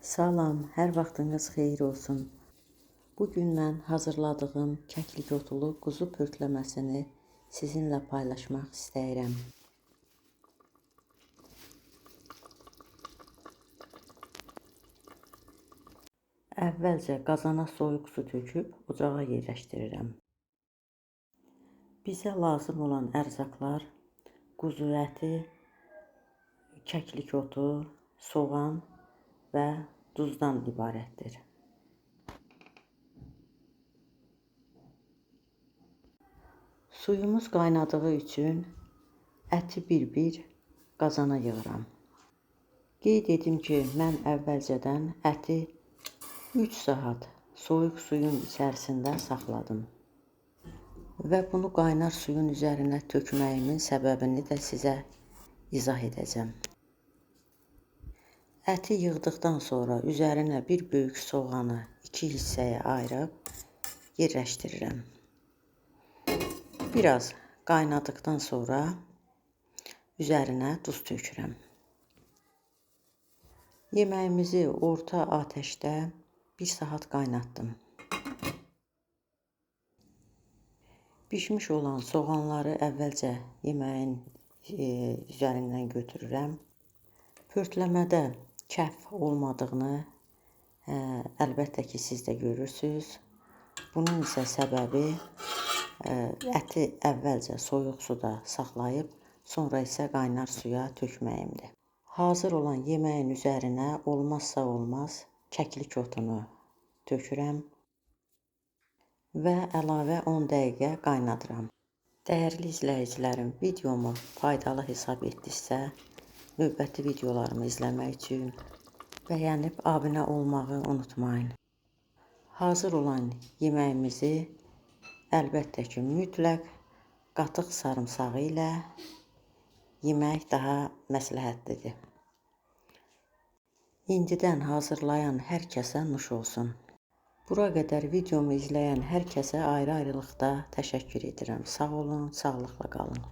Salam, hər vaxtınız xeyir olsun. Bugün mən hazırladığım kəklik otulu quzu pörtləməsini sizinlə paylaşmaq istəyirəm. Əvvəlcə qazana soyuq su töküb ocağa yerləşdirirəm. Bizə lazım olan ərzaqlar quzu əti, kəklik otu, soğan və duzdan ibarətdir. Suyumuz qaynadığı üçün əti bir-bir qazana yığıram. Qeyd edim ki, mən əvvəlcədən əti 3 saat soyuq suyun içərisində saxladım. Və bunu qaynar suyun üzərinə tökməyimin səbəbini də sizə izah edəcəm. Əti yığdıqdan sonra üzərinə bir böyük soğanı 2 hissəyə ayırıb yerləşdirirəm. Biraz qaynadıqdan sonra üzərinə duz tökürəm. Yeməyimizi orta ateşdə 1 saat qaynatdım. Bişmiş olan soğanları əvvəlcə yeməyin üzərindən götürürəm. Pörtləmədə kəf olmadığını əlbəttə ki, siz də görürsünüz. Bunun isə səbəbi əti əvvəlcə soyuq suda saxlayıb, sonra isə qaynar suya tökməyimdir. Hazır olan yeməyin üzərinə olmazsa olmaz kəklik otunu tökürəm və əlavə 10 dəqiqə qaynadıram. Dəyərli izləyicilərim, videomu faydalı hesab etdinizsə, növbəti videolarımı izləmək üçün bəyənib abunə olmağı unutmayın. Hazır olan yeməyimizi əlbəttə ki, mütləq qatıq sarımsağı ilə yemək daha məsləhətlidir. İndidən hazırlayan hər kəsə nuş olsun. Bura qədər videomu izləyən hər kəsə ayrı-ayrılıqda təşəkkür edirəm. Sağ olun, sağlıqla qalın.